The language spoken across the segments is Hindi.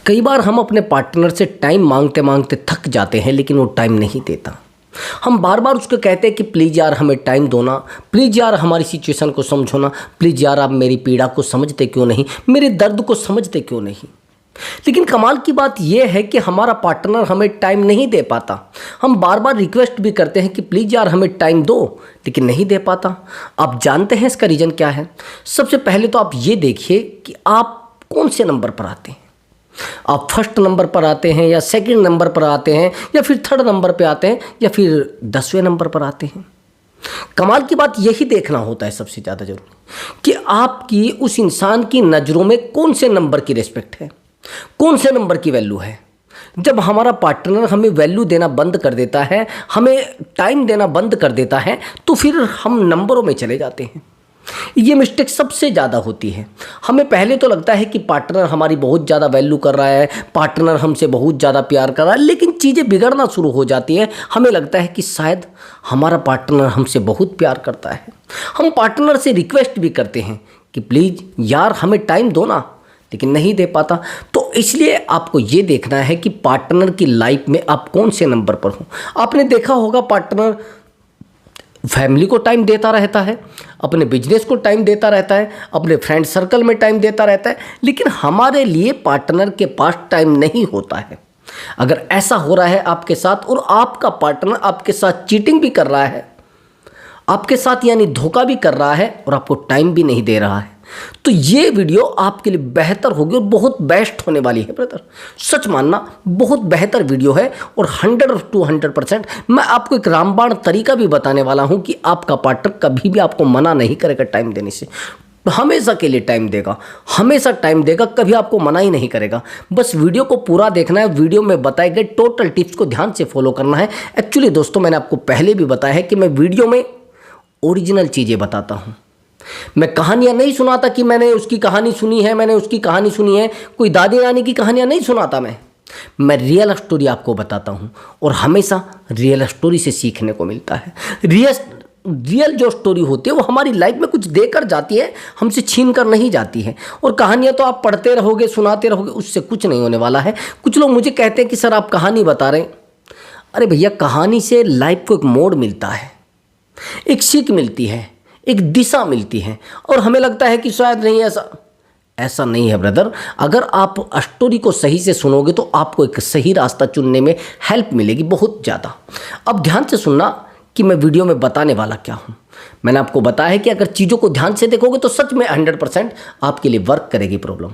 कई बार हम अपने पार्टनर से टाइम मांगते मांगते थक जाते हैं, लेकिन वो टाइम नहीं देता। हम बार बार उसको कहते हैं कि प्लीज़ यार हमें टाइम दो ना, प्लीज़ यार हमारी सिचुएशन को समझो ना, प्लीज़ यार आप मेरी पीड़ा को समझते क्यों नहीं, मेरे दर्द को समझते क्यों नहीं। लेकिन कमाल की बात यह है कि हमारा पार्टनर हमें टाइम नहीं दे पाता। हम बार बार रिक्वेस्ट भी करते हैं कि प्लीज़ यार हमें टाइम दो, लेकिन नहीं दे पाता। आप जानते हैं इसका रीज़न क्या है? सबसे पहले तो आप ये देखिए कि आप कौन से नंबर पर आते हैं। आप फर्स्ट नंबर पर आते हैं या सेकंड नंबर पर आते हैं या फिर थर्ड नंबर पर आते हैं या फिर 10वें नंबर पर आते हैं। कमाल की बात यही देखना होता है सबसे ज़्यादा जरूरी, कि आपकी उस इंसान की नज़रों में कौन से नंबर की रिस्पेक्ट है, कौन से नंबर की वैल्यू है। जब हमारा पार्टनर हमें वैल्यू देना बंद कर देता है, हमें टाइम देना बंद कर देता है, तो फिर हम नंबरों में चले जाते हैं। ये मिस्टेक सबसे ज़्यादा होती है। हमें पहले तो लगता है कि पार्टनर हमारी बहुत ज़्यादा वैल्यू कर रहा है, पार्टनर हमसे बहुत ज़्यादा प्यार कर रहा है, लेकिन चीज़ें बिगड़ना शुरू हो जाती है। हमें लगता है कि शायद हमारा पार्टनर हमसे बहुत प्यार करता है। हम पार्टनर से रिक्वेस्ट भी करते हैं कि प्लीज़ यार हमें टाइम दो ना, लेकिन नहीं दे पाता। तो इसलिए आपको ये देखना है कि पार्टनर की लाइफ में आप कौन से नंबर पर हो। आपने देखा होगा पार्टनर फैमिली को टाइम देता रहता है, अपने बिजनेस को टाइम देता रहता है, अपने फ्रेंड सर्कल में टाइम देता रहता है, लेकिन हमारे लिए पार्टनर के पास टाइम नहीं होता है। अगर ऐसा हो रहा है आपके साथ और आपका पार्टनर आपके साथ चीटिंग भी कर रहा है, आपके साथ यानी धोखा भी कर रहा है और आपको टाइम भी नहीं दे रहा है, तो ये वीडियो आपके लिए बेहतर होगी और बहुत बेस्ट होने वाली है ब्रदर। सच मानना, बहुत बेहतर वीडियो है और 100 to 100% मैं आपको एक रामबाण तरीका भी बताने वाला हूं कि आपका पार्टनर कभी भी आपको मना नहीं करेगा टाइम देने से। हमेशा के लिए टाइम देगा, हमेशा टाइम देगा, कभी आपको मना ही नहीं करेगा। बस वीडियो को पूरा देखना है, वीडियो में बताए गए टोटल टिप्स को ध्यान से फॉलो करना है। एक्चुअली दोस्तों, मैंने आपको पहले भी बताया है कि मैं वीडियो में ओरिजिनल चीज़ें बताता हूँ। मैं कहानियां नहीं सुनाता कि मैंने उसकी कहानी सुनी है, मैंने उसकी कहानी सुनी है, कोई दादी नानी की कहानियां नहीं सुनाता। मैं रियल स्टोरी आपको बताता हूं और हमेशा रियल स्टोरी से सीखने को मिलता है। रियल जो स्टोरी होती है वो हमारी लाइफ में कुछ देकर जाती है, हमसे छीन कर नहीं जाती है। और कहानियां तो आप पढ़ते रहोगे, सुनाते रहोगे, उससे कुछ नहीं होने वाला है। कुछ लोग मुझे कहते हैं कि सर आप कहानी बता रहे हैं। अरे भैया, कहानी से लाइफ को एक मोड़ मिलता है, एक सीख मिलती है, एक दिशा मिलती है, और हमें लगता है कि शायद नहीं, ऐसा नहीं है ब्रदर। अगर आप स्टोरी को सही से सुनोगे तो आपको एक सही रास्ता चुनने में हेल्प मिलेगी बहुत ज़्यादा। अब ध्यान से सुनना कि मैं वीडियो में बताने वाला क्या हूँ। मैंने आपको बताया है कि अगर चीज़ों को ध्यान से देखोगे तो सच में 100% आपके लिए वर्क करेगी प्रॉब्लम।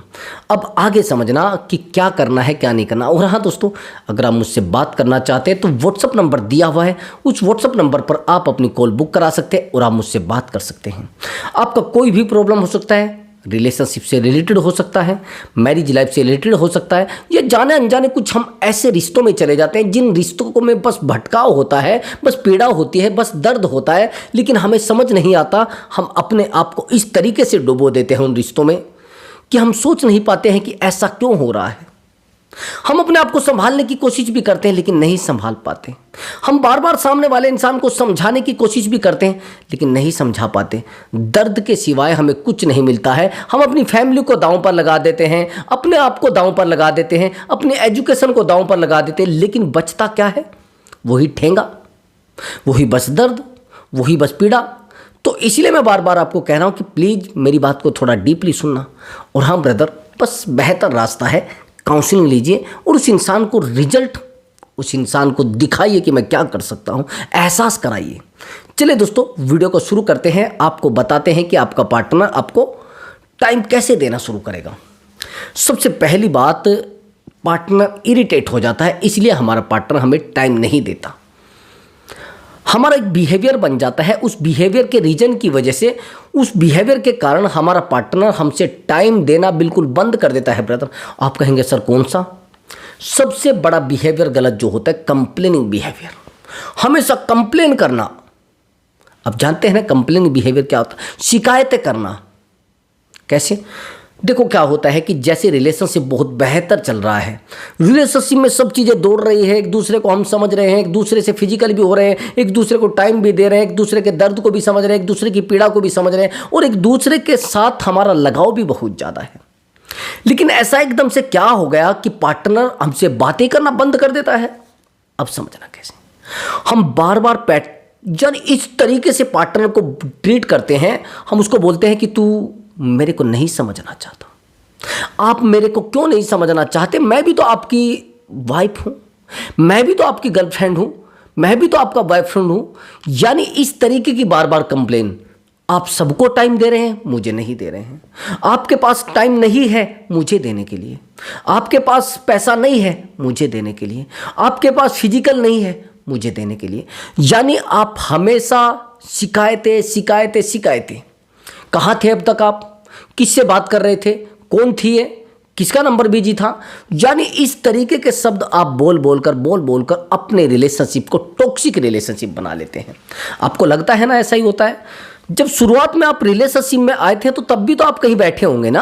अब आगे समझना कि क्या करना है क्या नहीं करना। और हाँ दोस्तों, अगर आप मुझसे बात करना चाहते हैं तो व्हाट्सअप नंबर दिया हुआ है, उस व्हाट्सअप नंबर पर आप अपनी कॉल बुक करा सकते हैं और आप मुझसे बात कर सकते हैं। आपका कोई भी प्रॉब्लम हो सकता है, रिलेशनशिप से रिलेटेड हो सकता है, मैरिज लाइफ से रिलेटेड हो सकता है, या जाने अनजाने कुछ हम ऐसे रिश्तों में चले जाते हैं जिन रिश्तों को में बस भटकाव होता है, बस पीड़ा होती है, बस दर्द होता है, लेकिन हमें समझ नहीं आता। हम अपने आप को इस तरीके से डुबो देते हैं उन रिश्तों में कि हम सोच नहीं पाते हैं कि ऐसा क्यों हो रहा है। हम अपने आप को संभालने की कोशिश भी करते हैं लेकिन नहीं संभाल पाते। हम बार बार सामने वाले इंसान को समझाने की कोशिश भी करते हैं लेकिन नहीं समझा पाते। दर्द के सिवाय हमें कुछ नहीं मिलता है। हम अपनी फैमिली को दांव पर लगा देते हैं, अपने आप को दांव पर लगा देते हैं, अपनी एजुकेशन को दांव पर लगा देते हैं, लेकिन बचता क्या है? वही ठेंगा, वही बस दर्द, वही बस पीड़ा। तो इसलिए मैं बार बार आपको कह रहा हूं कि प्लीज़ मेरी बात को थोड़ा डीपली सुनना। और हाँ ब्रदर, बस बेहतर रास्ता है, काउंसलिंग लीजिए और उस इंसान को रिजल्ट, उस इंसान को दिखाइए कि मैं क्या कर सकता हूं, एहसास कराइए। चलिए दोस्तों, वीडियो को शुरू करते हैं। आपको बताते हैं कि आपका पार्टनर आपको टाइम कैसे देना शुरू करेगा। सबसे पहली बात, पार्टनर इरिटेट हो जाता है, इसलिए हमारा पार्टनर हमें टाइम नहीं देता। हमारा एक बिहेवियर बन जाता है, उस बिहेवियर के रीजन की वजह से, उस बिहेवियर के कारण हमारा पार्टनर हमसे टाइम देना बिल्कुल बंद कर देता है ब्रदर। आप कहेंगे सर कौन सा? सबसे बड़ा बिहेवियर गलत जो होता है, कंप्लेनिंग बिहेवियर, हमेशा कंप्लेन करना। अब जानते हैं ना कंप्लेनिंग बिहेवियर क्या होता है? शिकायतें करना। कैसे? देखो क्या होता है कि जैसे रिलेशनशिप बहुत बेहतर चल रहा है, रिलेशनशिप में सब चीज़ें दौड़ रही है, एक दूसरे को हम समझ रहे हैं, एक दूसरे से फिजिकल भी हो रहे हैं, एक दूसरे को टाइम भी दे रहे हैं, एक दूसरे के दर्द को भी समझ रहे हैं, एक दूसरे की पीड़ा को भी समझ रहे हैं, और एक दूसरे के साथ हमारा लगाव भी बहुत ज़्यादा है। लेकिन ऐसा एकदम से क्या हो गया कि पार्टनर हमसे बातें करना बंद कर देता है। अब समझना कैसे, हम बार बार जब इस तरीके से पार्टनर को ट्रीट करते हैं, हम उसको बोलते हैं कि तू मेरे को नहीं समझना चाहता, आप मेरे को क्यों नहीं समझना चाहते, मैं भी तो आपकी वाइफ हूं, मैं भी तो आपकी गर्लफ्रेंड हूं, मैं भी तो आपका बॉयफ्रेंड हूं। यानी इस तरीके की बार बार कंप्लेन। आप सबको टाइम दे रहे हैं, मुझे नहीं दे रहे हैं। आपके पास टाइम नहीं है मुझे देने के लिए, आपके पास पैसा नहीं है मुझे देने के लिए, आपके पास फिजिकल नहीं है मुझे देने के लिए। यानी आप हमेशा शिकायतें शिकायतें शिकायतें। कहाँ थे अब तक आप, किससे बात कर रहे थे, कौन थी ये, किसका नंबर बिजी था। यानी इस तरीके के शब्द आप बोल बोलकर अपने रिलेशनशिप को टॉक्सिक रिलेशनशिप बना लेते हैं। आपको लगता है ना ऐसा ही होता है। जब शुरुआत में आप रिलेशनशिप में आए थे तो तब भी तो आप कहीं बैठे होंगे ना,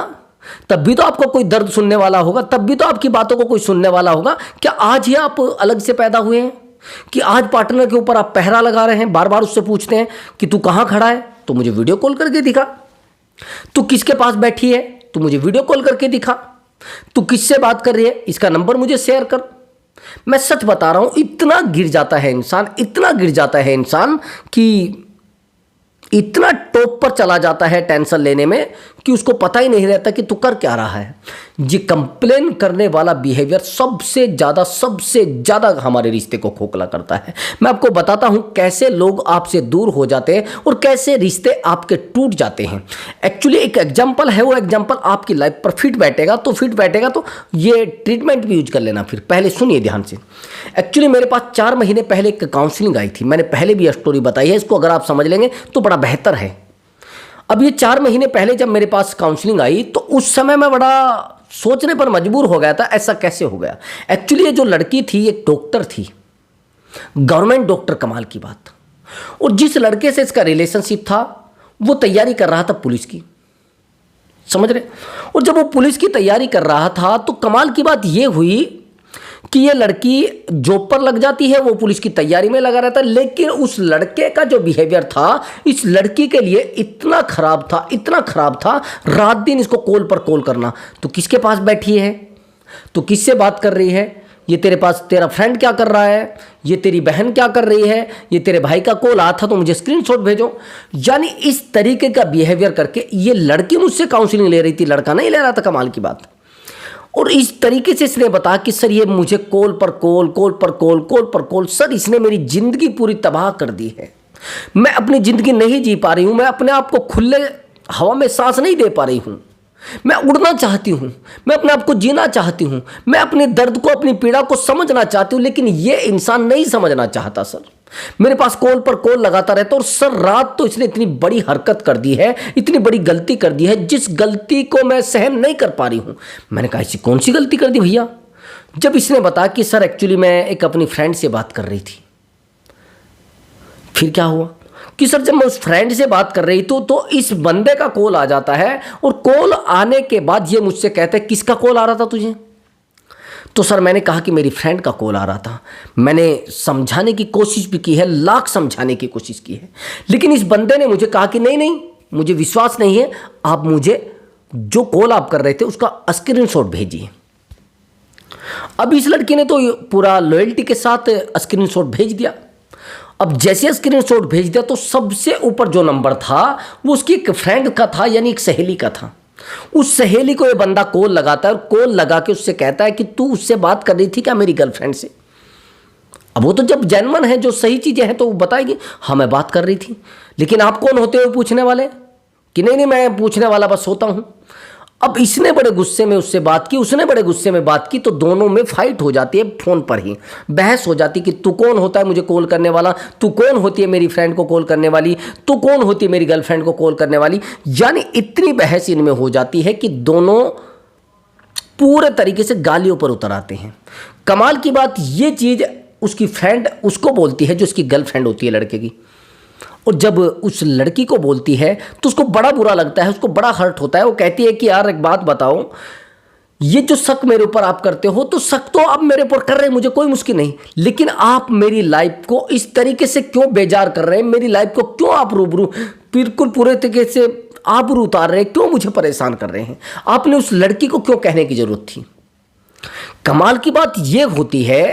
तब भी तो आपको कोई दर्द सुनने वाला होगा, तब भी तो आपकी बातों को कोई सुनने वाला होगा। क्या आज ही आप अलग से पैदा हुए हैं कि आज पार्टनर के ऊपर आप पहरा लगा रहे हैं, बार बार उससे पूछते हैं कि तू कहाँ खड़ा है तो मुझे वीडियो कॉल करके दिखा, तू किसके पास बैठी है तो मुझे वीडियो कॉल करके दिखा, तू किससे बात कर रही है इसका नंबर मुझे शेयर कर। मैं सच बता रहा हूं, इतना गिर जाता है इंसान, इतना गिर जाता है इंसान कि इतना टॉप पर चला जाता है टेंशन लेने में कि उसको पता ही नहीं रहता कि तू कर क्या रहा है। ये कंप्लेन करने वाला बिहेवियर सबसे ज़्यादा हमारे रिश्ते को खोखला करता है। मैं आपको बताता हूँ कैसे लोग आपसे दूर हो जाते हैं और कैसे रिश्ते आपके टूट जाते हैं। एक्चुअली एक एग्जाम्पल है, वो एग्जाम्पल आपकी लाइफ पर फिट बैठेगा तो ये ट्रीटमेंट भी यूज कर लेना। फिर पहले सुनिए ध्यान से। एक्चुअली मेरे पास 4 महीने पहले एक काउंसलिंग आई थी, मैंने पहले भी स्टोरी बताई है, इसको अगर आप समझ लेंगे तो बड़ा बेहतर है। अब ये 4 महीने पहले जब मेरे पास काउंसलिंग आई तो उस समय मैं बड़ा सोचने पर मजबूर हो गया था, ऐसा कैसे हो गया। एक्चुअली ये जो लड़की थी एक डॉक्टर थी, गवर्नमेंट डॉक्टर, कमाल की बात। और जिस लड़के से इसका रिलेशनशिप था वो तैयारी कर रहा था पुलिस की, समझ रहे। और जब वो पुलिस की तैयारी कर रहा था तो कमाल की बात ये हुई कि ये लड़की जॉब पर लग जाती है, वो पुलिस की तैयारी में लगा रहता है। लेकिन उस लड़के का जो बिहेवियर था इस लड़की के लिए इतना खराब था, रात दिन इसको कॉल पर कॉल करना, तो किसके पास बैठी है, तो किससे बात कर रही है, ये तेरे पास तेरा फ्रेंड क्या कर रहा है, ये तेरी बहन क्या कर रही है, ये तेरे भाई का कॉल आया था तो मुझे स्क्रीनशॉट भेजो। यानी इस तरीके का बिहेवियर करके ये लड़की मुझसे काउंसलिंग ले रही थी, लड़का नहीं ले रहा था, कमाल की बात। और इस तरीके से इसने बताया कि सर ये मुझे कॉल पर कॉल, सर इसने मेरी जिंदगी पूरी तबाह कर दी है, मैं अपनी जिंदगी नहीं जी पा रही हूँ, मैं अपने आप को खुले हवा में सांस नहीं दे पा रही हूँ, मैं उड़ना चाहती हूँ, मैं अपने आप को जीना चाहती हूँ, मैं अपने दर्द को अपनी पीड़ा को समझना चाहती हूँ, लेकिन ये इंसान नहीं समझना चाहता। सर मेरे पास कॉल पर कॉल लगाता रहता, और सर रात तो इसने इतनी बड़ी हरकत कर दी है, इतनी बड़ी गलती कर दी है जिस गलती को मैं सहन नहीं कर पा रही हूँ। मैंने कहा ऐसी कौन सी गलती कर दी भैया। जब इसने बताया कि सर एक्चुअली मैं एक अपनी फ्रेंड से बात कर रही थी। फिर क्या हुआ कि सर जब मैं उस फ्रेंड से बात कर रही तो इस बंदे का कॉल आ जाता है, और कॉल आने के बाद ये मुझसे कहता है किसका कॉल आ रहा था तुझे। तो सर मैंने कहा कि मेरी फ्रेंड का कॉल आ रहा था। मैंने समझाने की कोशिश भी की है, लाख समझाने की कोशिश की है, लेकिन इस बंदे ने मुझे कहा कि नहीं मुझे विश्वास नहीं है, आप मुझे जो कॉल आप कर रहे थे उसका स्क्रीनशॉट भेजिए। अब इस लड़की ने तो पूरा लॉयल्टी के साथ स्क्रीनशॉट भेज दिया। अब जैसे स्क्रीनशॉट भेज दिया तो सबसे ऊपर जो नंबर था वो उसकी एक फ्रेंड का था, यानी एक सहेली का था। उस सहेली को ये बंदा कॉल लगाता है, और कॉल लगा के उससे कहता है कि तू उससे बात कर रही थी क्या मेरी गर्लफ्रेंड से। अब वो तो जब जेन्युइन है, जो सही चीजें हैं तो वो बताएगी हाँ मैं बात कर रही थी। लेकिन आप कौन होते हो पूछने वाले कि नहीं मैं पूछने वाला बस होता हूं। अब इसने बड़े गुस्से में उससे बात की, उसने बड़े गुस्से में बात की, तो दोनों में फाइट हो जाती है, फोन पर ही बहस हो जाती है कि तू कौन होता है मुझे कॉल करने वाला, तू कौन होती है मेरी फ्रेंड को कॉल करने वाली, तू कौन होती है मेरी गर्लफ्रेंड को कॉल करने वाली। यानी इतनी बहस इनमें हो जाती है कि दोनों पूरे तरीके से गालियों पर उतर आते हैं। कमाल की बात ये चीज़ उसकी फ्रेंड उसको बोलती है, जो उसकी गर्लफ्रेंड होती है लड़के की, और जब उस लड़की को बोलती है तो उसको बड़ा बुरा लगता है, उसको बड़ा हर्ट होता है। वो कहती है कि यार एक बात बताओ, ये जो शक मेरे ऊपर आप करते हो तो शक तो आप मेरे ऊपर कर रहे हैं, मुझे कोई मुश्किल नहीं, लेकिन आप मेरी लाइफ को इस तरीके से क्यों बेजार कर रहे हैं, मेरी लाइफ को क्यों आप रूबरू बिल्कुल पूरे तरीके से आबरू उतार रहे हैं, क्यों मुझे परेशान कर रहे हैं? आपने उस लड़की को क्यों कहने की जरूरत थी? कमाल की बात यह होती है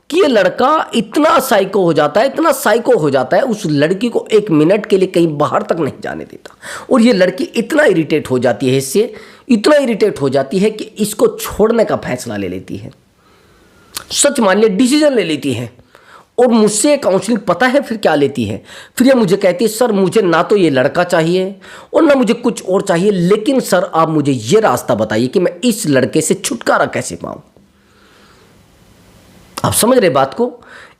कि ये लड़का इतना साइको हो जाता है, इतना साइको हो जाता है, उस लड़की को 1 मिनट के लिए कहीं बाहर तक नहीं जाने देता। और ये लड़की इतना इरिटेट हो जाती है इससे, इतना इरिटेट हो जाती है कि इसको छोड़ने का फैसला ले लेती है। सच मानिए, डिसीजन ले लेती है। और मुझसे काउंसलिंग पता है फिर क्या लेती है? फिर ये मुझे कहती है, सर मुझे ना तो ये लड़का चाहिए और ना मुझे कुछ और चाहिए, लेकिन सर आप मुझे ये रास्ता बताइए कि मैं इस लड़के से छुटकारा कैसे पाऊं। आप समझ रहे बात को?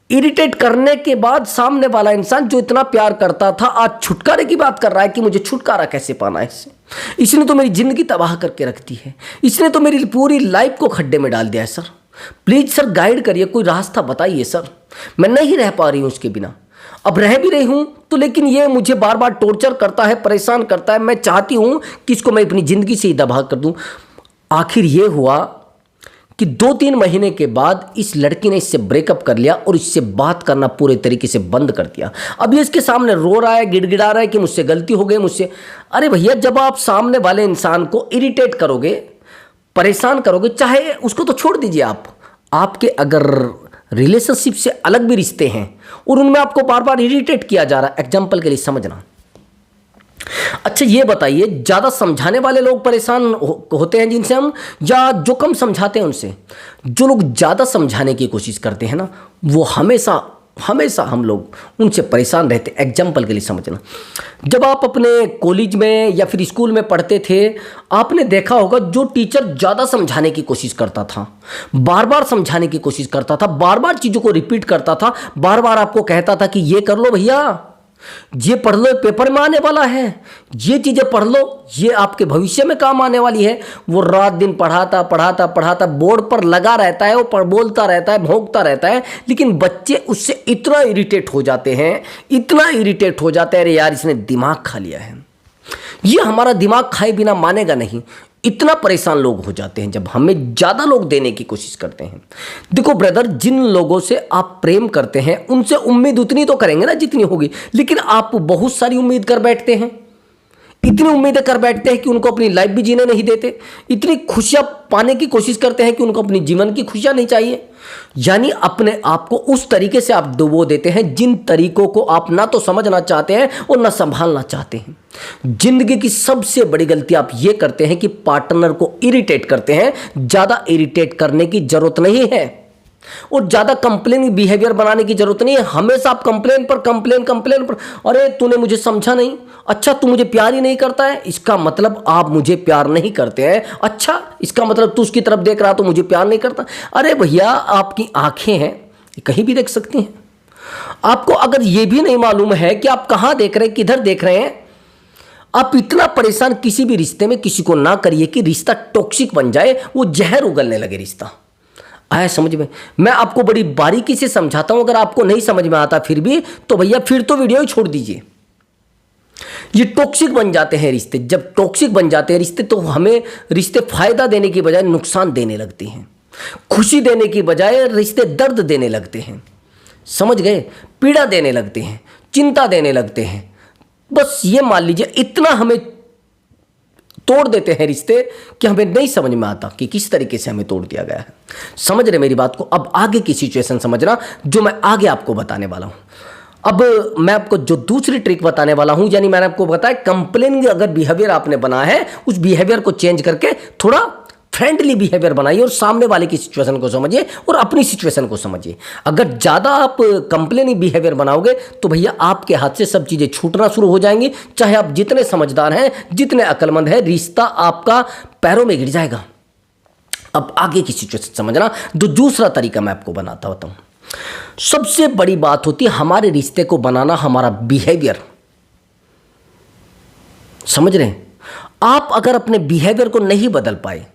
इरिटेट करने के बाद सामने वाला इंसान जो इतना प्यार करता था, आज छुटकारे की बात कर रहा है कि मुझे छुटकारा कैसे पाना है इससे। इसने तो मेरी जिंदगी तबाह करके रखती है, इसने तो मेरी पूरी लाइफ को खड्डे में डाल दिया है। सर प्लीज सर गाइड करिए, कोई रास्ता बताइए सर, मैं नहीं रह पा रही हूं उसके बिना। अब रह भी रही हूं तो लेकिन ये मुझे बार बार टॉर्चर करता है, परेशान करता है। मैं चाहती हूं कि इसको मैं अपनी जिंदगी से ही तबाह कर दूं। आखिर ये हुआ कि 2-3 महीने के बाद इस लड़की ने इससे ब्रेकअप कर लिया और इससे बात करना पूरे तरीके से बंद कर दिया। अब ये इसके सामने रो रहा है, गिड़गिड़ा रहा है कि मुझसे गलती हो गई, मुझसे। अरे भैया, जब आप सामने वाले इंसान को इरिटेट करोगे, परेशान करोगे, चाहे उसको तो छोड़ दीजिए आप, आपके अगर रिलेशनशिप से अलग भी रिश्ते हैं और उनमें आपको बार बार इरिटेट किया जा रहा है, एग्जाम्पल के लिए समझना। अच्छा ये बताइए, ज़्यादा समझाने वाले लोग परेशान होते हैं जिनसे हम, या जो कम समझाते हैं उनसे? जो लोग ज़्यादा समझाने की कोशिश करते हैं ना, वो हमेशा हमेशा हम लोग उनसे परेशान रहते। एग्जाम्पल के लिए समझना, जब आप अपने कॉलेज में या फिर स्कूल में पढ़ते थे, आपने देखा होगा जो टीचर ज़्यादा समझाने की कोशिश करता था, बार बार समझाने की कोशिश करता था, बार बार चीज़ों को रिपीट करता था, बार बार आपको कहता था कि ये कर लो भैया, ये पढ़ लो, पेपर में आने वाला है, ये चीज़ें पढ़ लो, ये आपके भविष्य में काम आने वाली है। वो रात दिन पढ़ाता पढ़ाता पढ़ाता बोर्ड पर लगा रहता है, वो बोलता रहता है, भौंकता रहता है, लेकिन बच्चे उससे इतना इरिटेट हो जाते हैं, इतना इरिटेट हो जाते हैं, अरे यार इसने दिमाग खा लिया है। ये हमारा दिमाग खाए बिना मानेगा नहीं। इतना परेशान लोग हो जाते हैं जब हमें ज़्यादा लोग देने की कोशिश करते हैं। देखो ब्रदर, जिन लोगों से आप प्रेम करते हैं उनसे उम्मीद उतनी तो करेंगे ना जितनी होगी, लेकिन आप बहुत सारी उम्मीद कर बैठते हैं, इतनी उम्मीदें कर बैठते हैं कि उनको अपनी लाइफ भी जीने नहीं देते, इतनी खुशियां पाने की कोशिश करते हैं कि उनको अपनी जीवन की खुशियां नहीं चाहिए। यानी अपने आप को उस तरीके से आप डुबो देते हैं जिन तरीकों को आप ना तो समझना चाहते हैं और ना संभालना चाहते हैं। जिंदगी की सबसे बड़ी गलती आप ये करते हैं कि पार्टनर को इरिटेट करते हैं। ज़्यादा इरिटेट करने की जरूरत नहीं है और ज़्यादा कंप्लेन बिहेवियर बनाने की जरूरत नहीं है। हमेशा आप कंप्लेन पर कंप्लेन कंप्लेन पर, अरे तूने मुझे समझा नहीं, अच्छा तू मुझे प्यार ही नहीं करता है, इसका मतलब आप मुझे प्यार नहीं करते हैं, अच्छा इसका मतलब तू उसकी तरफ देख रहा तो मुझे प्यार नहीं करता। अरे भैया, आपकी आंखें हैं, कहीं भी देख सकती हैं। आपको अगर ये भी नहीं मालूम है कि आप कहाँ देख रहे हैं, किधर देख रहे हैं, आप इतना परेशान किसी भी रिश्ते में किसी को ना करिए कि रिश्ता टॉक्सिक बन जाए, वो जहर उगलने लगे रिश्ता। आया समझ में? मैं आपको बड़ी बारीकी से समझाता हूं, अगर आपको नहीं समझ में आता फिर भी, तो भैया फिर तो वीडियो ही छोड़ दीजिए। ये टॉक्सिक बन जाते हैं रिश्ते। जब टॉक्सिक बन जाते हैं रिश्ते तो हमें रिश्ते फायदा देने की बजाय नुकसान देने लगते हैं, खुशी देने की बजाय रिश्ते दर्द देने लगते हैं। समझ गए? पीड़ा देने लगते हैं, चिंता देने लगते हैं। बस ये मान लीजिए, इतना हमें तोड़ देते हैं रिश्ते कि हमें नहीं समझ में आता कि किस तरीके से हमें तोड़ दिया गया है। समझ रहे मेरी बात को? अब आगे की सिचुएशन समझना जो मैं आगे आपको बताने वाला हूं। अब मैं आपको जो दूसरी ट्रिक बताने वाला हूं, यानी मैंने आपको बताया कंप्लेनिंग अगर बिहेवियर आपने बना है, उस बिहेवियर को चेंज करके थोड़ा फ्रेंडली बिहेवियर बनाइए और सामने वाले की सिचुएशन को समझिए और अपनी सिचुएशन को समझिए। अगर ज़्यादा आप कंप्लेनिंग बिहेवियर बनाओगे तो भैया आपके हाथ से सब चीज़ें छूटना शुरू हो जाएंगी। चाहे आप जितने समझदार हैं, जितने अक्लमंद हैं, रिश्ता आपका पैरों में गिर जाएगा। अब आगे की सिचुएशन समझना, जो दूसरा तरीका मैं आपको बनाता होता हूँ। सबसे बड़ी बात होती है हमारे रिश्ते को बनाना हमारा बिहेवियर। समझ रहे हैं? आप अगर अपने बिहेवियर को नहीं बदल पाए,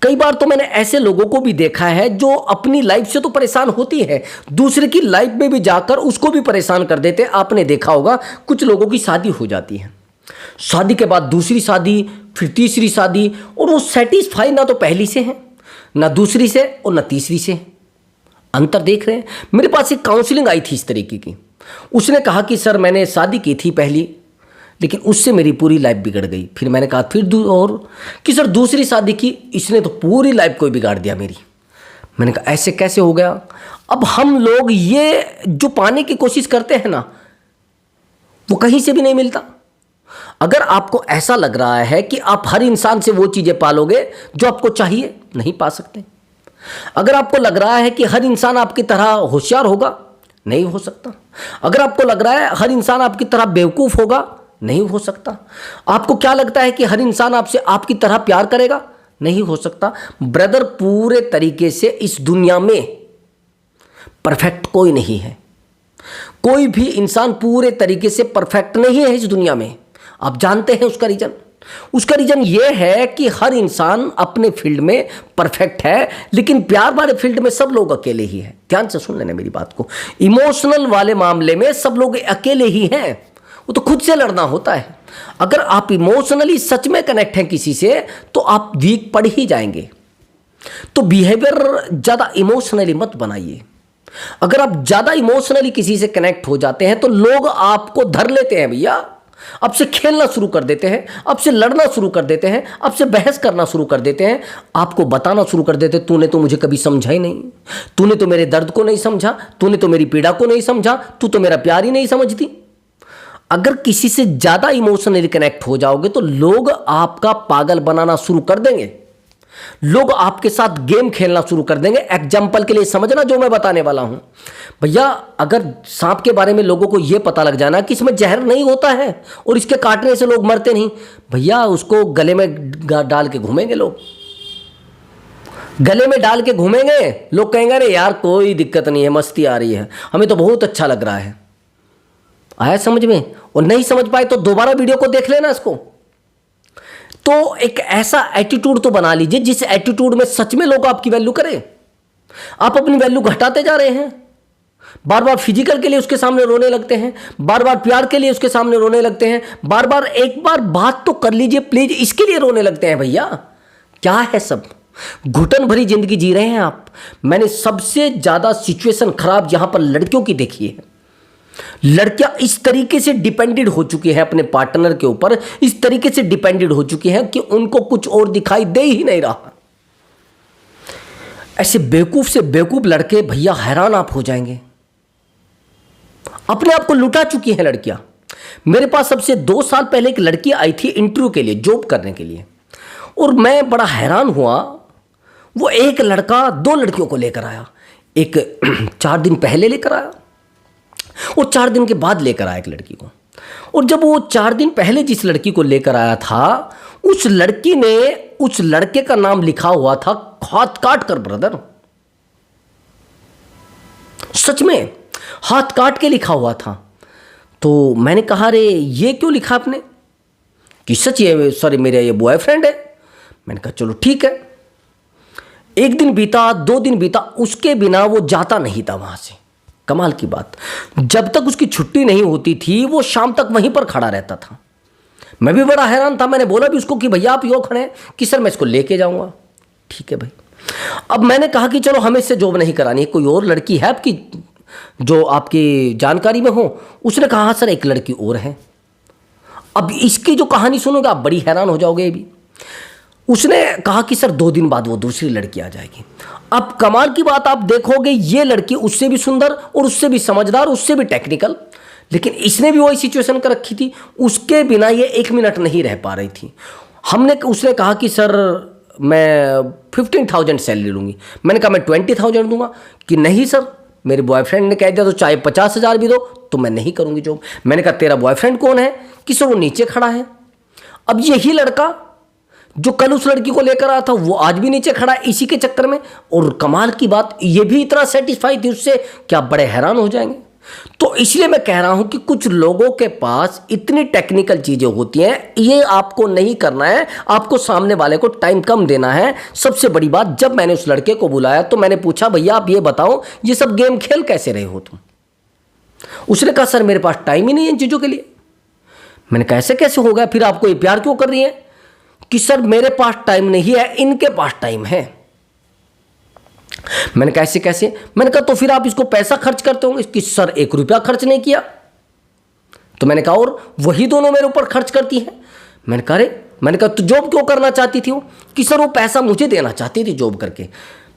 कई बार तो मैंने ऐसे लोगों को भी देखा है जो अपनी लाइफ से तो परेशान होती है, दूसरे की लाइफ में भी जाकर उसको भी परेशान कर देते हैं। आपने देखा होगा कुछ लोगों की शादी हो जाती है, शादी के बाद दूसरी शादी, फिर तीसरी शादी, और वो सेटिस्फाई ना तो पहली से है, ना दूसरी से, और ना तीसरी से। अंतर देख रहे हैं? मेरे पास एक काउंसलिंग आई थी इस तरीके की। उसने कहा कि सर मैंने शादी की थी पहली, लेकिन उससे मेरी पूरी लाइफ बिगड़ गई। फिर मैंने कहा फिर और कि सर दूसरी शादी की, इसने तो पूरी लाइफ को बिगाड़ दिया मेरी। मैंने कहा ऐसे कैसे हो गया? अब हम लोग ये जो पाने की कोशिश करते हैं ना, वो कहीं से भी नहीं मिलता। अगर आपको ऐसा लग रहा है कि आप हर इंसान से वो चीज़ें पालोगे जो आपको चाहिए, नहीं पा सकते। अगर आपको लग रहा है कि हर इंसान आपकी तरह होशियार होगा, नहीं हो सकता। अगर आपको लग रहा है हर इंसान आपकी तरह बेवकूफ़ होगा, नहीं हो सकता। आपको क्या लगता है कि हर इंसान आपसे आपकी तरह प्यार करेगा, नहीं हो सकता। ब्रदर, पूरे तरीके से इस दुनिया में परफेक्ट कोई नहीं है। कोई भी इंसान पूरे तरीके से परफेक्ट नहीं है इस दुनिया में। आप जानते हैं उसका रीजन? उसका रीजन यह है कि हर इंसान अपने फील्ड में परफेक्ट है, लेकिन प्यार वाले फील्ड में सब लोग अकेले ही हैं। ध्यान से सुन लेना मेरी बात को। इमोशनल वाले मामले में सब लोग अकेले ही हैं, वो तो खुद से लड़ना होता है। अगर आप इमोशनली सच में कनेक्ट हैं किसी से, तो आप वीक पड़ ही जाएंगे। तो बिहेवियर ज़्यादा इमोशनली मत बनाइए। अगर आप ज़्यादा इमोशनली किसी से कनेक्ट हो जाते हैं तो लोग आपको धर लेते हैं भैया, आपसे खेलना शुरू कर देते हैं, आपसे लड़ना शुरू कर देते हैं, आपसे बहस करना शुरू कर देते हैं, आपको बताना शुरू कर देते हैं तूने तो मुझे कभी समझा ही नहीं, तूने तो मेरे दर्द को नहीं समझा, तूने तो मेरी पीड़ा को नहीं समझा, तू तो मेरा प्यार ही नहीं समझती। अगर किसी से ज़्यादा इमोशनली कनेक्ट हो जाओगे तो लोग आपका पागल बनाना शुरू कर देंगे, लोग आपके साथ गेम खेलना शुरू कर देंगे। एग्जाम्पल के लिए समझना जो मैं बताने वाला हूं भैया, अगर सांप के बारे में लोगों को यह पता लग जाना कि इसमें जहर नहीं होता है और इसके काटने से लोग मरते नहीं, भैया उसको गले में डाल के घूमेंगे लोग, गले में डाल के घूमेंगे। लोग कहेंगे अरे यार कोई दिक्कत नहीं है, मस्ती आ रही है, हमें तो बहुत अच्छा लग रहा है। आया समझ में? और नहीं समझ पाए तो दोबारा वीडियो को देख लेना इसको। तो एक ऐसा एटीट्यूड तो बना लीजिए जिस एटीट्यूड में सच में लोग आपकी वैल्यू करें। आप अपनी वैल्यू घटाते जा रहे हैं, बार बार फिजिकल के लिए उसके सामने रोने लगते हैं, बार बार प्यार के लिए उसके सामने रोने लगते हैं, बार बार एक बार बात तो कर लीजिए प्लीज, इसके लिए रोने लगते हैं। भैया क्या है सब? घुटन भरी जिंदगी जी रहे हैं आप। मैंने सबसे ज्यादा सिचुएशन खराब यहां पर लड़कियों की देखी है। लड़कियां इस तरीके से डिपेंडेड हो चुकी हैं अपने पार्टनर के ऊपर, इस तरीके से डिपेंडेड हो चुकी हैं कि उनको कुछ और दिखाई दे ही नहीं रहा। ऐसे बेवकूफ से बेवकूफ लड़के भैया हैरान आप हो जाएंगे। अपने आप को लुटा चुकी हैं लड़कियां। मेरे पास सबसे 2 साल पहले एक लड़की आई थी इंटरव्यू के लिए, जॉब करने के लिए, और मैं बड़ा हैरान हुआ। वो एक लड़का 2 लड़कियों को लेकर आया, एक 4 दिन पहले लेकर आया और 4 दिन के बाद लेकर आया एक लड़की को। और जब वो 4 दिन पहले जिस लड़की को लेकर आया था, उस लड़की ने उस लड़के का नाम लिखा हुआ था हाथ काट कर ब्रदर, सच में हाथ काट के लिखा हुआ था। तो मैंने कहा रे ये क्यों लिखा आपने? कि सच ये सॉरी मेरा ये बॉयफ्रेंड है। मैंने कहा चलो ठीक है। 1 दिन बीता, 2 दिन बीता, उसके बिना वो जाता नहीं था वहां से। कमाल की बात, जब तक उसकी छुट्टी नहीं होती थी वो शाम तक वहीं पर खड़ा रहता था। मैं भी बड़ा हैरान था। मैंने बोला भी उसको कि भैया आप यूँ खड़े हैं कि सर मैं इसको लेके जाऊंगा। ठीक है भाई। अब मैंने कहा कि चलो हमें इससे जॉब नहीं करानी है, कोई और लड़की है आपकी जो आपकी जानकारी में हो? उसने कहा हाँ सर एक लड़की और है। अब इसकी जो कहानी सुनोगे आप बड़ी हैरान हो जाओगे। भी उसने कहा कि सर 2 दिन बाद वो दूसरी लड़की आ जाएगी। अब कमाल की बात आप देखोगे, ये लड़की उससे भी सुंदर और उससे भी समझदार, उससे भी टेक्निकल, लेकिन इसने भी वही सिचुएशन कर रखी थी। उसके बिना ये 1 मिनट नहीं रह पा रही थी। उसने कहा कि सर मैं 15,000 सैलरी लूँगी। मैंने कहा मैं 20,000 दूंगा। कि नहीं सर मेरे बॉयफ्रेंड ने कह दिया तो चाहे 50,000 भी दो तो मैं नहीं करूँगी जॉब। मैंने कहा तेरा बॉयफ्रेंड कौन है? कि सर वो नीचे खड़ा है। अब यही लड़का जो कल उस लड़की को लेकर आया था वो आज भी नीचे खड़ा है इसी के चक्कर में। और कमाल की बात ये भी इतना सेटिस्फाई थी उससे कि आप बड़े हैरान हो जाएंगे। तो इसलिए मैं कह रहा हूं कि कुछ लोगों के पास इतनी टेक्निकल चीजें होती हैं, ये आपको नहीं करना है। आपको सामने वाले को टाइम कम देना है। सबसे बड़ी बात, जब मैंने उस लड़के को बुलाया तो मैंने पूछा भैया आप ये बताओ ये सब गेम खेल कैसे रहे हो तुम? उसने कहा सर मेरे पास टाइम ही नहीं है इन चीजों के लिए। मैंने कहा ऐसे कैसे हो गया? फिर आपको ये प्यार क्यों कर रही है? कि सर मेरे पास टाइम नहीं है, इनके पास टाइम है। मैंने कहा ऐसे कैसे? मैंने कहा तो फिर आप इसको पैसा खर्च करते होंगे। कि सर 1 रुपया खर्च नहीं किया। तो मैंने कहा और वही दोनों मेरे ऊपर खर्च करती हैं। मैंने कहा अरे, मैंने कहा तो जॉब क्यों करना चाहती थी वो? कि सर वो पैसा मुझे देना चाहती थी जॉब करके।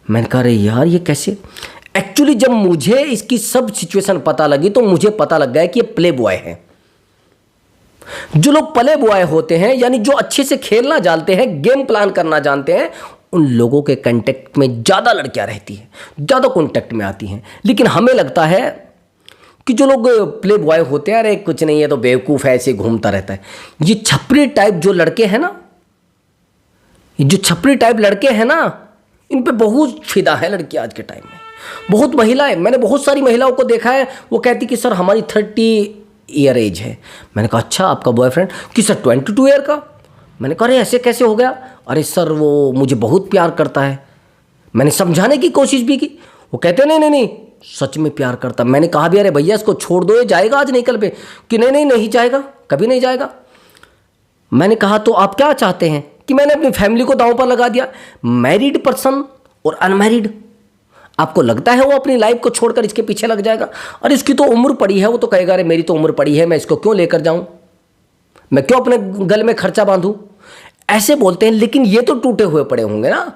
मैंने कहा अरे यार ये कैसे? एक्चुअली जब मुझे इसकी सब सिचुएशन पता लगी तो मुझे पता लग गया कि ये प्ले बॉय है। जो लोग प्ले बॉय होते हैं, यानी जो अच्छे से खेलना जानते हैं, गेम प्लान करना जानते हैं, उन लोगों के कांटेक्ट में ज़्यादा लड़कियां रहती हैं, ज़्यादा कांटेक्ट में आती हैं। लेकिन हमें लगता है कि जो लोग प्ले बॉय होते हैं, अरे कुछ नहीं है तो बेवकूफ़ है, ऐसे घूमता रहता है। ये छपरी टाइप जो लड़के हैं ना, जो छपरी टाइप लड़के हैं ना, इन पे बहुत फिदा है लड़की आज के टाइम में। बहुत महिलाएं, मैंने बहुत सारी महिलाओं को देखा है, वो कहती कि सर हमारी 30 ईयर एज है। मैंने कहा अच्छा आपका बॉयफ्रेंड? कि सर 22 ईयर का। मैंने कहा अरे ऐसे कैसे हो गया? अरे सर वो मुझे बहुत प्यार करता है। मैंने समझाने की कोशिश भी की, वो कहते नहीं नहीं नहीं सच में प्यार करता। मैंने कहा भी अरे भैया इसको छोड़ दो, ये जाएगा आज नहीं कल पे। कि नहीं नहीं नहीं जाएगा, कभी नहीं जाएगा। मैंने कहा तो आप क्या चाहते हैं? कि मैंने अपनी फैमिली को दांव पर लगा दिया। मैरिड पर्सन और अनमैरिड, आपको लगता है वो अपनी लाइफ को छोड़कर इसके पीछे लग जाएगा? और इसकी तो उम्र पड़ी है, वो तो कहेगा अरे मेरी तो उम्र पड़ी है, मैं इसको क्यों लेकर जाऊं, मैं क्यों अपने गले में खर्चा बांधूं, ऐसे बोलते हैं। लेकिन ये तो टूटे हुए पड़े होंगे ना,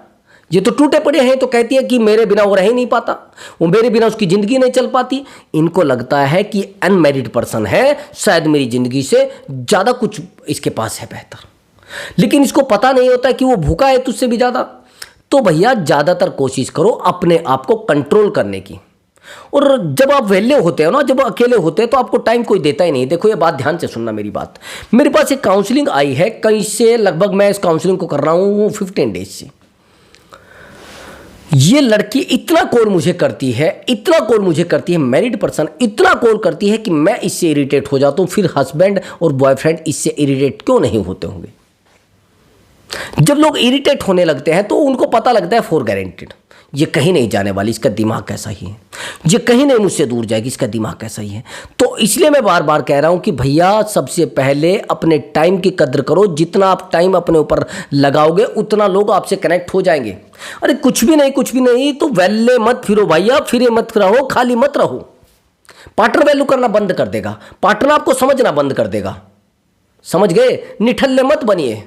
ये तो टूटे पड़े हैं। तो कहती है कि मेरे बिना वो रह ही नहीं पाता, वो मेरे बिना उसकी ज़िंदगी नहीं चल पाती। इनको लगता है कि अनमैरिड पर्सन है, शायद मेरी ज़िंदगी से ज़्यादा कुछ इसके पास है बेहतर। लेकिन इसको पता नहीं होता कि वो भूखा है तुझसे भी ज़्यादा। तो भैया ज़्यादातर कोशिश करो अपने आप को कंट्रोल करने की। और जब आप वेले होते हो ना, जब अकेले होते हैं तो आपको टाइम कोई देता ही नहीं। देखो ये बात ध्यान से सुनना मेरी बात। मेरे पास एक काउंसलिंग आई है कहीं से, लगभग मैं इस काउंसलिंग को कर रहा हूँ 15 डेज से। ये लड़की इतना कॉल मुझे करती है, इतना कॉल मुझे करती है, मैरिड पर्सन इतना कॉल करती है कि मैं इससे इरिटेट हो जाता हूँ। फिर हस्बैंड और बॉयफ्रेंड इससे इरिटेट क्यों नहीं होते होंगे? जब लोग इरिटेट होने लगते हैं तो उनको पता लगता है फॉर गारंटेड ये कहीं नहीं जाने वाली, इसका दिमाग कैसा ही है, ये कहीं नहीं मुझसे दूर जाएगी, इसका दिमाग कैसा ही है। तो इसलिए मैं बार बार कह रहा हूं कि भैया सबसे पहले अपने टाइम की कद्र करो। जितना आप टाइम अपने ऊपर लगाओगे उतना लोग आपसे कनेक्ट हो जाएंगे। अरे कुछ भी नहीं तो वैले मत फिरो भैया, फिरे मत रहो, खाली मत रहो। पार्टनर वैल्यू करना बंद कर देगा, पार्टनर आपको समझना बंद कर देगा। समझ गए? निठल्ले मत बनिए,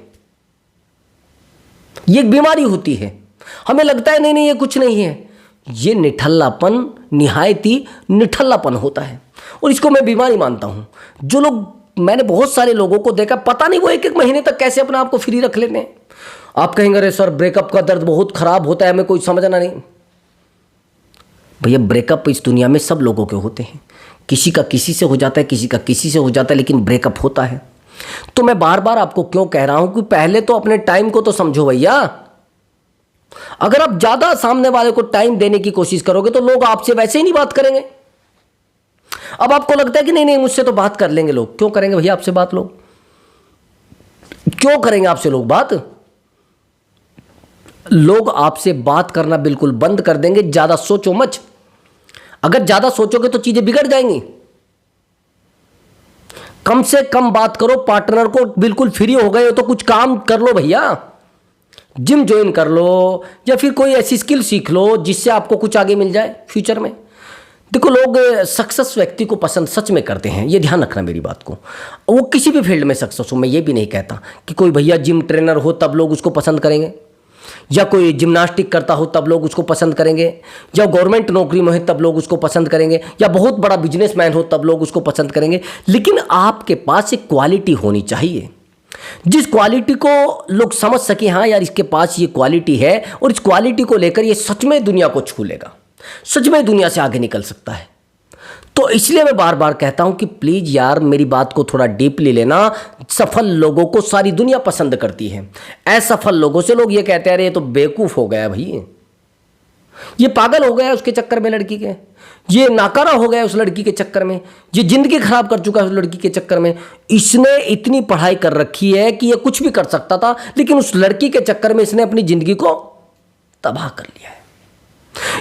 ये एक बीमारी होती है। हमें लगता है नहीं नहीं ये कुछ नहीं है, ये निठल्लापन, निहायती निठल्लापन होता है और इसको मैं बीमारी मानता हूं। जो लोग, मैंने बहुत सारे लोगों को देखा, पता नहीं वो एक एक महीने तक कैसे अपने आप को फ्री रख लेते हैं। आप कहेंगे अरे सर ब्रेकअप का दर्द बहुत खराब होता है, हमें कोई समझना नहीं। भैया ब्रेकअप इस दुनिया में सब लोगों के होते हैं, किसी का किसी से हो जाता है, किसी का किसी से हो जाता है, लेकिन ब्रेकअप होता है। तो मैं बार बार आपको क्यों कह रहा हूं कि पहले तो अपने टाइम को तो समझो भैया। अगर आप ज्यादा सामने वाले को टाइम देने की कोशिश करोगे तो लोग आपसे वैसे ही नहीं बात करेंगे। अब आपको लगता है कि नहीं नहीं मुझसे तो बात कर लेंगे लोग, क्यों करेंगे भैया आपसे बात? लोग क्यों करेंगे आपसे लोग बात? लोग आपसे बात करना बिल्कुल बंद कर देंगे। ज्यादा सोचो मत, अगर ज्यादा सोचोगे तो चीजें बिगड़ जाएंगी। कम से कम बात करो। पार्टनर को बिल्कुल फ्री हो गए हो तो कुछ काम कर लो भैया, जिम ज्वाइन कर लो या फिर कोई ऐसी स्किल सीख लो जिससे आपको कुछ आगे मिल जाए फ्यूचर में। देखो लोग सक्सेस व्यक्ति को पसंद सच में करते हैं, ये ध्यान रखना मेरी बात को। वो किसी भी फील्ड में सक्सेस हो, मैं ये भी नहीं कहता कि कोई भैया जिम ट्रेनर हो तब लोग उसको पसंद करेंगे, या कोई जिम्नास्टिक करता हो तब लोग उसको पसंद करेंगे, या गवर्नमेंट नौकरी में है तब लोग उसको पसंद करेंगे, या बहुत बड़ा बिजनेसमैन हो तब लोग उसको पसंद करेंगे। लेकिन आपके पास एक क्वालिटी होनी चाहिए, जिस क्वालिटी को लोग समझ सके हाँ यार इसके पास ये क्वालिटी है, और इस क्वालिटी को लेकर ये सच में दुनिया को छू लेगा, सच में दुनिया से आगे निकल सकता है। तो इसलिए मैं बार बार कहता हूं कि प्लीज यार मेरी बात को थोड़ा डीपली लेना। सफल लोगों को सारी दुनिया पसंद करती है, असफल लोगों से लोग ये कहते हैं अरे ये तो बेवकूफ हो गया भाई, ये पागल हो गया उसके चक्कर में, लड़की के, ये नाकारा हो गया उस लड़की के चक्कर में, ये जिंदगी खराब कर चुका है उस लड़की के चक्कर में। इसने इतनी पढ़ाई कर रखी है कि ये कुछ भी कर सकता था, लेकिन उस लड़की के चक्कर में इसने अपनी जिंदगी को तबाह कर लिया है।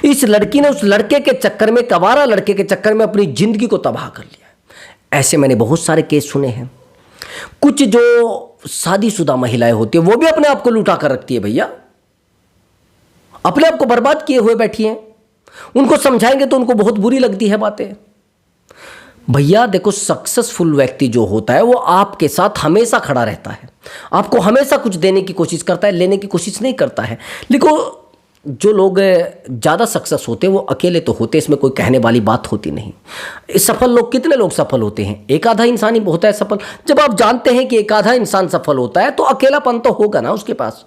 इस लड़की ने उस लड़के के चक्कर में, कवारा लड़के के चक्कर में अपनी जिंदगी को तबाह कर लिया है। ऐसे मैंने बहुत सारे केस सुने हैं। कुछ जो शादीशुदा महिलाएं होती है वो भी अपने आप को लुटा कर रखती है भैया, अपने आप को बर्बाद किए हुए बैठी हैं। उनको समझाएंगे तो उनको बहुत बुरी लगती है बातें। भैया देखो, सक्सेसफुल व्यक्ति जो होता है वो आपके साथ हमेशा खड़ा रहता है, आपको हमेशा कुछ देने की कोशिश करता है, लेने की कोशिश नहीं करता है। लेकिन जो लोग ज़्यादा सक्सेस होते हैं वो अकेले तो होते, इसमें कोई कहने वाली बात होती नहीं। सफल लोग, कितने लोग सफल होते हैं? एक आधा इंसान ही होता है सफल। जब आप जानते हैं कि एक आधा इंसान सफल होता है तो अकेलापन तो होगा ना उसके पास।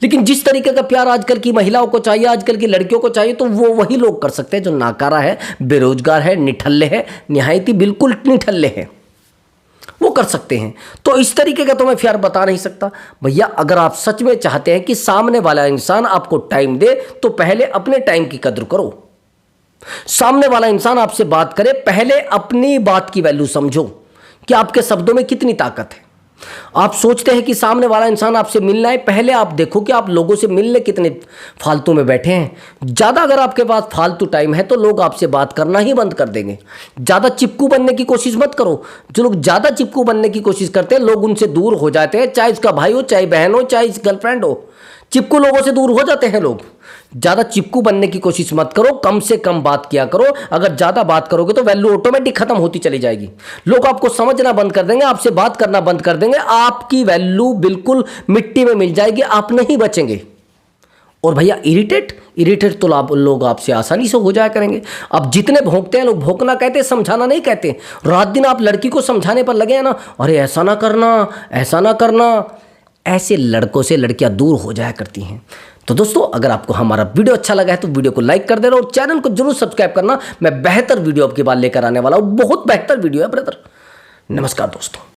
लेकिन जिस तरीके का प्यार आजकल की महिलाओं को चाहिए, आजकल की लड़कियों को चाहिए, तो वो वही लोग कर सकते हैं जो नाकारा है, बेरोजगार है, निठल्ले है, निहायती बिल्कुल निठल्ले हैं, वो कर सकते हैं। तो इस तरीके का तो मैं प्यार बता नहीं सकता। भैया अगर आप सच में चाहते हैं कि सामने वाला इंसान आपको टाइम दे तो पहले अपने टाइम की कद्र करो। सामने वाला इंसान आपसे बात करे, पहले अपनी बात की वैल्यू समझो कि आपके शब्दों में कितनी ताकत है। आप सोचते हैं कि सामने वाला इंसान आपसे मिलना है, पहले आप देखो कि आप लोगों से मिलने कितने फालतू में बैठे हैं। ज़्यादा अगर आपके पास फालतू टाइम है तो लोग आपसे बात करना ही बंद कर देंगे। ज़्यादा चिपकू बनने की कोशिश मत करो। जो लोग ज़्यादा चिपकू बनने की कोशिश करते हैं लोग उनसे दूर हो जाते हैं, चाहे इसका भाई हो, चाहे बहन हो, चाहे इस गर्लफ्रेंड हो। चिपकू लोगों से दूर हो जाते हैं लोग। ज़्यादा चिपकू बनने की कोशिश मत करो, कम से कम बात किया करो। अगर ज़्यादा बात करोगे तो वैल्यू ऑटोमेटिक खत्म होती चली जाएगी। लोग आपको समझना बंद कर देंगे, आपसे बात करना बंद कर देंगे, आपकी वैल्यू बिल्कुल मिट्टी में मिल जाएगी, आप नहीं बचेंगे। और भैया इरिटेट तो लोग आपसे आसानी से हो जाया करेंगे। अब जितने भौंकते हैं लोग, भौंकना कहते हैं, समझाना नहीं कहते। रात दिन आप लड़की को समझाने पर लगे हैं ना, अरे ऐसा ना करना, ऐसा ना करना, ऐसे लड़कों से लड़कियां दूर हो जाया करती हैं। तो दोस्तों, अगर आपको हमारा वीडियो अच्छा लगा है तो वीडियो को लाइक कर देना और चैनल को जरूर सब्सक्राइब करना। मैं बेहतर वीडियो आपके बाद लेकर आने वाला हूँ, बहुत बेहतर वीडियो है ब्रदर। नमस्कार दोस्तों।